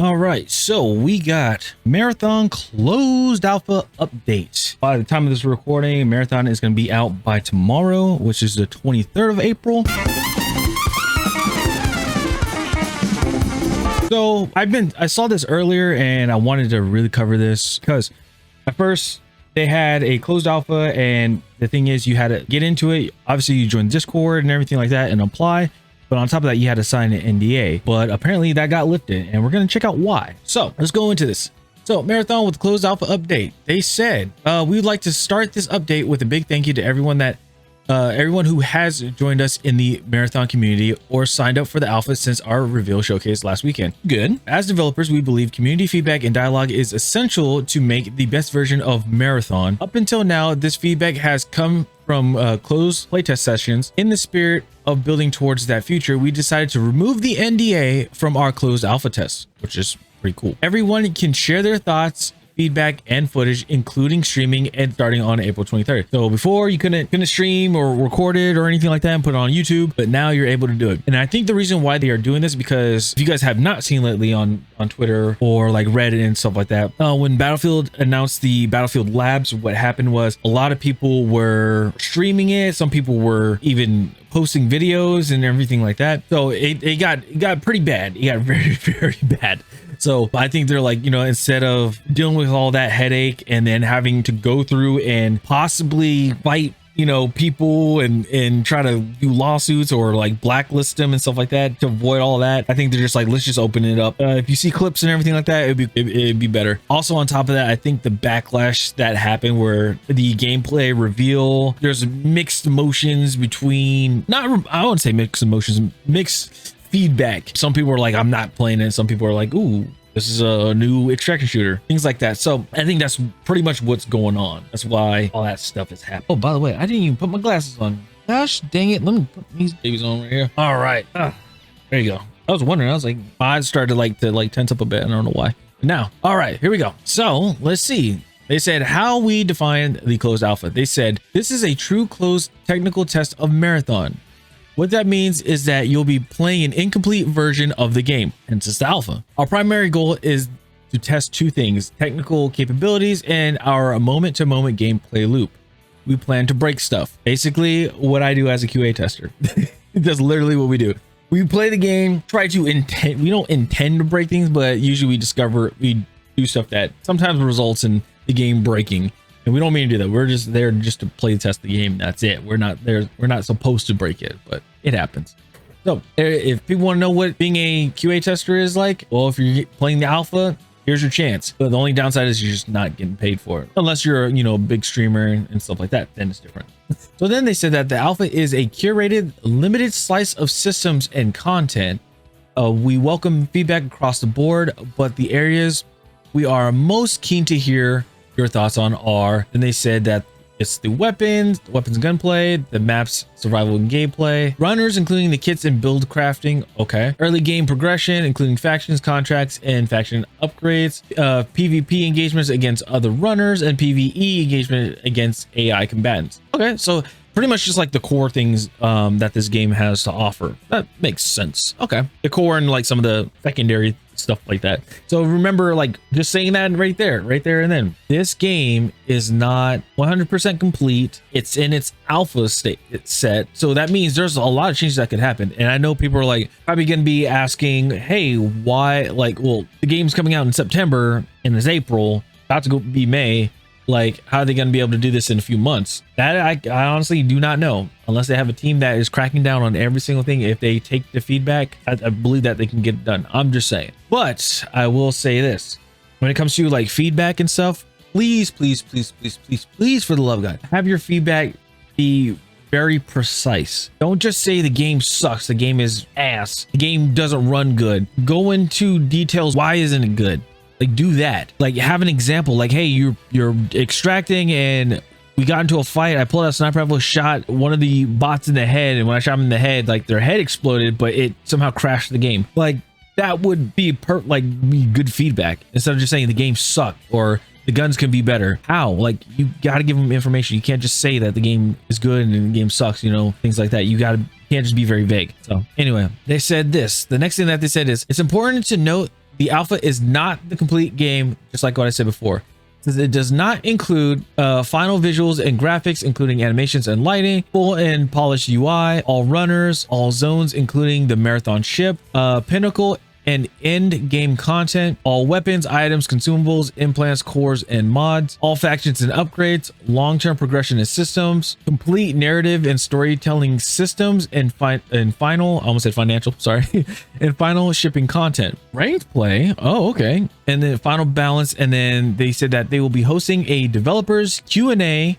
All right, so we got Marathon closed alpha update. By the time of this recording, Marathon is going to be out by tomorrow, which is the 23rd of April. So I saw this earlier and I wanted to really cover this because at first they had a closed alpha, and the thing is you had to get into it. Obviously you join Discord and everything like that and apply. But on top of that, you had to sign an NDA, but apparently that got lifted, and we're going to check out why. So let's go into this. So Marathon with closed alpha update. They said, we would like to start this update with a big thank you to everyone who has joined us in the Marathon community or signed up for the alpha since our reveal showcase last weekend. Good. As developers, we believe community feedback and dialogue is essential to make the best version of Marathon. Up until now, this feedback has come from closed playtest sessions. In the spirit of building towards that future, we decided to remove the NDA from our closed alpha tests, which is pretty cool. Everyone can share their thoughts, feedback, and footage, including streaming, and starting on April 23rd. So before you couldn't stream or record it or anything like that and put it on YouTube, but now you're able to do it. And I think the reason why they are doing this, because if you guys have not seen lately on Twitter or like Reddit and stuff like that, when Battlefield announced the Battlefield Labs, what happened was a lot of people were streaming it. Some people were even posting videos and everything like that. So it got pretty bad. It got very, very bad. So I think they're like, instead of dealing with all that headache and then having to go through and possibly fight, people and try to do lawsuits or like blacklist them and stuff like that to avoid all that, I think they're just like, let's just open it up. If you see clips and everything like that, it'd be better. Also on top of that, I think the backlash that happened where the gameplay reveal, there's mixed emotions between, I wouldn't say mixed emotions, mixed feedback. Some people are like, I'm not playing it. Some people are like, ooh, this is a new extraction shooter, things like that. So I think that's pretty much what's going on. That's why all that stuff is happening. Oh, by the way, I didn't even put my glasses on. Gosh dang it. Let me put these babies on right here. All right. There you go. I was wondering, I was like, my eyes started to tense up a bit. I don't know why. Now, all right, here we go. So let's see. They said how we define the closed alpha. They said, this is a true closed technical test of Marathon. What that means is that you'll be playing an incomplete version of the game, hence it's the alpha. Our primary goal is to test two things: technical capabilities and our moment-to-moment gameplay loop. We plan to break stuff. Basically, what I do as a QA tester. That's literally what we do. We play the game, we don't intend to break things, but usually we do stuff that sometimes results in the game breaking. And we don't mean to do that. We're just there just to play test the game. That's it. We're not there. We're not supposed to break it, but it happens. So if people want to know what being a QA tester is like, well, if you're playing the alpha, here's your chance. But the only downside is you're just not getting paid for it. Unless you're, a big streamer and stuff like that, then it's different. So then they said that the alpha is a curated, limited slice of systems and content. We welcome feedback across the board, but the areas we are most keen to hear your thoughts on are, and they said that it's the weapons gunplay, the maps, survival and gameplay, runners, including the kits and build crafting. Okay. Early game progression, including factions, contracts, and faction upgrades, PvP engagements against other runners, and PvE engagement against AI combatants. Okay. So pretty much just like the core things that this game has to offer. That makes sense. Okay. The core and like some of the secondary stuff like that. So remember, like, just saying that right there and then, this game is not 100% complete. It's in its alpha state, it's set. So that means there's a lot of changes that could happen. And I know people are like probably going to be asking, hey, why, like, well, the game's coming out in September and it's April, about to be May. Like, how are they going to be able to do this in a few months? That I honestly do not know, unless they have a team that is cracking down on every single thing. If they take the feedback, I believe that they can get it done. I'm just saying. But I will say this, when it comes to like feedback and stuff, please, for the love of God, have your feedback be very precise. Don't just say the game sucks, the game is ass, the game doesn't run good. Go into details. Why isn't it good? Like, do that. Like, have an example. Like, hey, you're extracting and we got into a fight. I pulled out a sniper rifle, shot one of the bots in the head, and when I shot him in the head, like, their head exploded, but it somehow crashed the game. Like, that would be be good feedback instead of just saying the game sucked or the guns can be better. How? Like, you got to give them information. You can't just say that the game is good and the game sucks, things like that. You can't just be very vague. So anyway, they said this. The next thing that they said is, it's important to note the alpha is not the complete game, just like what I said before. It says it does not include final visuals and graphics, including animations and lighting, full and polished UI, all runners, all zones, including the marathon ship, pinnacle and end game content, all weapons, items, consumables, implants, cores, and mods, all factions and upgrades, long-term progression and systems, complete narrative and storytelling systems, and final, I almost said financial, sorry, and final shipping content. Ranked play, oh, okay. And then final balance, and then they said that they will be hosting a developers Q&A,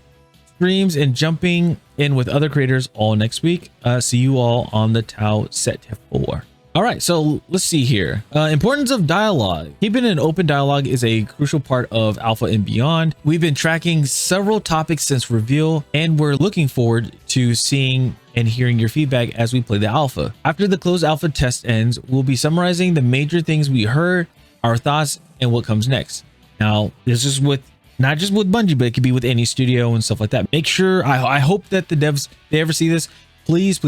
streams, and jumping in with other creators all next week. See you all on the Tau Set 4. All right, so let's see here. Importance of dialogue. Keeping an open dialogue is a crucial part of alpha and beyond. We've been tracking several topics since reveal, and we're looking forward to seeing and hearing your feedback as we play the alpha. After the closed alpha test ends, we'll be summarizing the major things we heard, our thoughts, and what comes next. Now, this is with not just with Bungie, but it could be with any studio and stuff like that. Make sure, I hope that the devs, they ever see this, please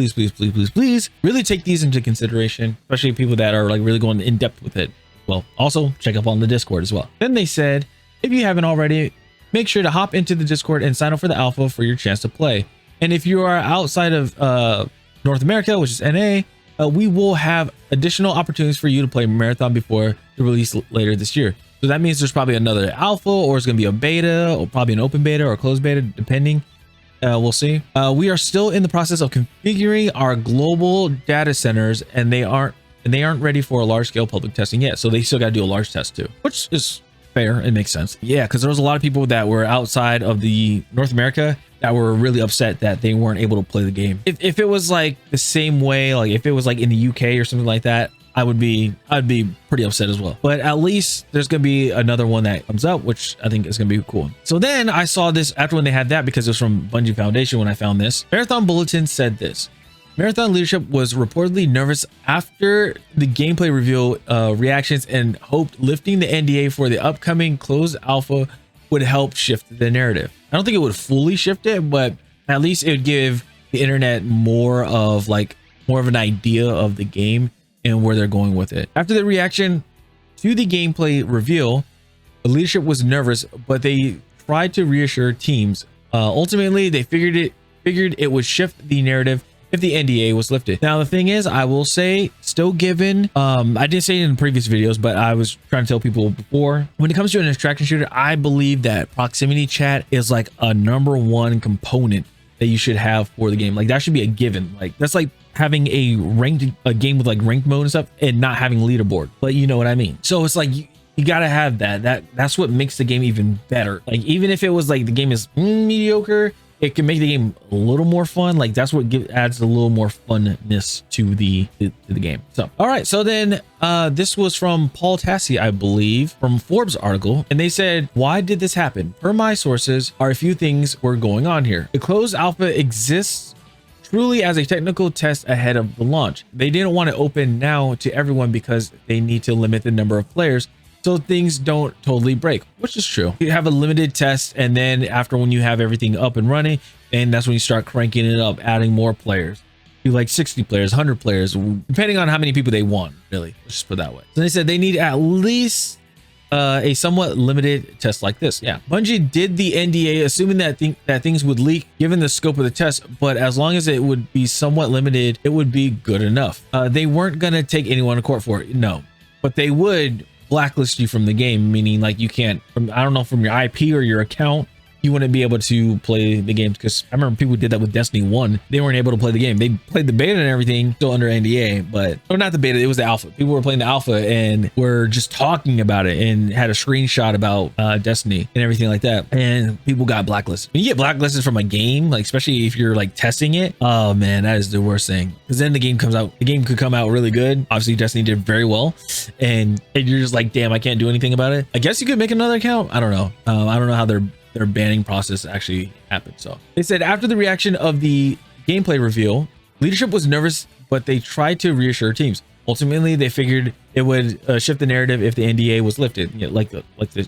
really take these into consideration, especially people that are like really going in depth with it. Well, also check up on the Discord as well. Then they said, if you haven't already, make sure to hop into the Discord and sign up for the alpha for your chance to play. And if you are outside of North America, which is NA, we will have additional opportunities for you to play Marathon before the release later this year. So that means there's probably another alpha, or it's going to be a beta, or probably an open beta or a closed beta, depending. We'll see. We are still in the process of configuring our global data centers, and they aren't ready for a large scale public testing yet. So they still got to do a large test too, which is fair. It makes sense. Yeah, because there was a lot of people that were outside of the North America that were really upset that they weren't able to play the game. If it was like the same way, like if it was like in the UK or something like that, I'd be pretty upset as well. But at least there's gonna be another one that comes up, which I think is gonna be cool. So then I saw this after when they had that, because it was from Bungie Foundation when I found this. Marathon Bulletin said this. Marathon leadership was reportedly nervous after the gameplay reveal reactions, and hoped lifting the NDA for the upcoming closed alpha would help shift the narrative. I don't think it would fully shift it, but at least it would give the internet more of an idea of the game and where they're going with it. After the reaction to the gameplay reveal, the leadership was nervous, but they tried to reassure teams. Ultimately, they figured it would shift the narrative if the NDA was lifted. Now, the thing is, I will say, still given, I didn't say it in previous videos, but I was trying to tell people before, when it comes to an extraction shooter, I believe that proximity chat is like a #1 component that you should have for the game. Like that should be a given. Like that's like having a game with like ranked mode and stuff and not having leaderboard, but you know what I mean. So it's like you gotta have that's what makes the game even better. Like even if it was like the game is mediocre, it can make the game a little more fun. Like that's what adds a little more funness to the game. So all right, so then this was from Paul Tassi, I believe, from Forbes article, and they said, why did this happen? Per my sources, are a few things were going on here. The closed alpha exists truly as a technical test ahead of the launch. They didn't want to open now to everyone because they need to limit the number of players so things don't totally break, which is true. You have a limited test, and then after when you have everything up and running, and that's when you start cranking it up, adding more players. Do like 60 players, 100 players, depending on how many people they want, really. Let's just put it that way. So they said they need at least a somewhat limited test like this. Yeah, Bungie did the NDA assuming that things would leak given the scope of the test, but as long as it would be somewhat limited, it would be good enough. They weren't gonna take anyone to court for it, no, but they would blacklist you from the game, meaning like you can't, I don't know, from your IP or your account, you wouldn't be able to play the game. Because I remember people did that with Destiny 1. They weren't able to play the game. They played the beta and everything, still under NDA, but or not the beta, it was the alpha. People were playing the alpha and were just talking about it and had a screenshot about Destiny and everything like that, and people got blacklisted. When you get blacklisted from a game, like especially if you're like testing it, oh man, that is the worst thing. Because then the game could come out really good. Obviously Destiny did very well, and you're just like, damn, I can't do anything about it. I guess you could make another account. I don't know. I don't know how their banning process actually happened. So they said after the reaction of the gameplay reveal, leadership was nervous, but they tried to reassure teams. Ultimately, they figured it would shift the narrative if the NDA was lifted, like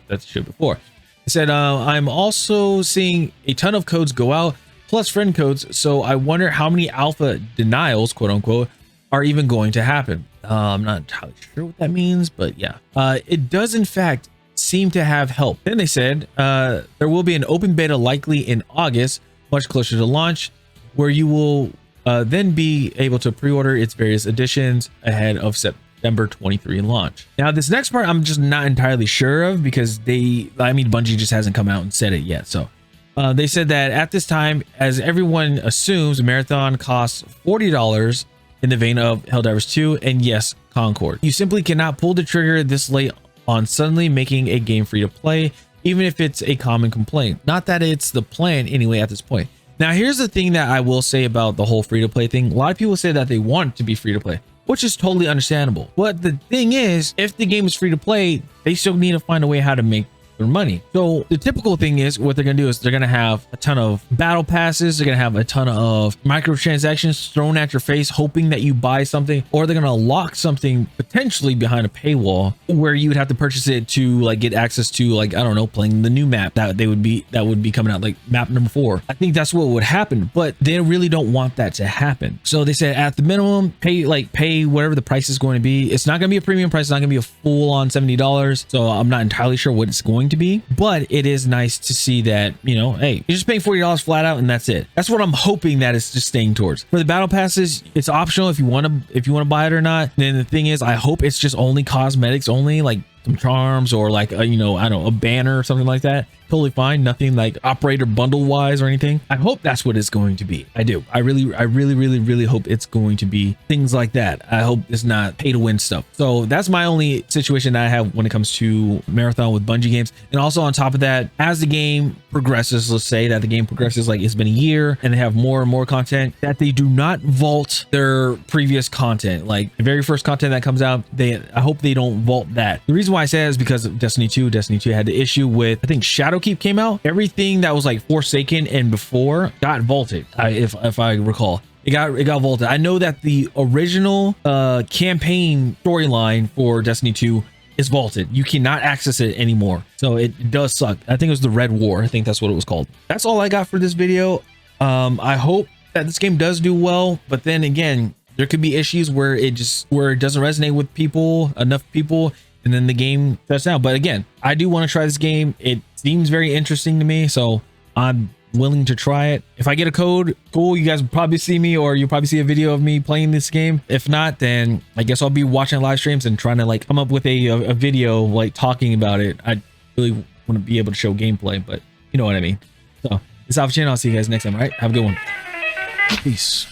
that's showed before. They said, I'm also seeing a ton of codes go out, plus friend codes, so I wonder how many alpha denials, quote unquote, are even going to happen. I'm not entirely sure what that means, but yeah, it does in fact seem to have help. Then they said there will be an open beta likely in August, much closer to launch, where you will then be able to pre-order its various editions ahead of September 23 launch. Now, this next part I'm just not entirely sure of because Bungie just hasn't come out and said it yet. So they said that at this time, as everyone assumes, Marathon costs $40 in the vein of Helldivers 2 and yes, Concord. You simply cannot pull the trigger this late on suddenly making a game free to play, even if it's a common complaint. Not that it's the plan anyway at this point. Now, here's the thing that I will say about the whole free to play thing. A lot of people say that they want it to be free to play, which is totally understandable. But the thing is, if the game is free to play, they still need to find a way how to make their money. So the typical thing is what they're going to do is they're going to have a ton of battle passes. They're going to have a ton of microtransactions thrown at your face, hoping that you buy something, or they're going to lock something potentially behind a paywall where you would have to purchase it to like get access to, like, I don't know, playing the new map that would be coming out, like map number 4. I think that's what would happen, but they really don't want that to happen. So they said at the minimum, pay whatever the price is going to be. It's not going to be a premium price. It's not going to be a full on $70. So I'm not entirely sure what it's going to be, but it is nice to see that, you know, hey, you're just paying $40 flat out and that's it. That's what I'm hoping that it's just staying towards. For the battle passes, it's optional if you want to buy it or not. Then the thing is, I hope it's just only cosmetics only, like some charms or like a, you know, I don't know, a banner or something like that. Totally fine. Nothing like operator bundle wise or anything. I hope that's what it's going to be. I do. I really hope it's going to be things like that. I hope it's not pay to win stuff. So that's my only situation that I have when it comes to Marathon with Bungie games. And also on top of that, as the game progresses, let's say that the game progresses, like it's been a year and they have more and more content, that they do not vault their previous content. Like the very first content that comes out, I hope they don't vault that. The reason why I say that is because of Destiny 2 had the issue with, I think Shadowkeep came out. Everything that was like Forsaken and before got vaulted. If I recall, it got vaulted. I know that the original campaign storyline for Destiny 2 is vaulted. You cannot access it anymore. So it does suck. I think it was the Red War. I think that's what it was called. That's all I got for this video. I hope that this game does do well, but then again, there could be issues where it doesn't resonate with enough people, and then the game shuts down. But again, I do want to try this game. It seems very interesting to me, so I'm willing to try it. If I get a code, cool, you guys will probably see me, or you'll probably see a video of me playing this game. If not, then I guess I'll be watching live streams and trying to like come up with a video like talking about it. I really want to be able to show gameplay, but you know what I mean. So this is Alpha Channel. I'll see you guys next time. All right, have a good one. Peace.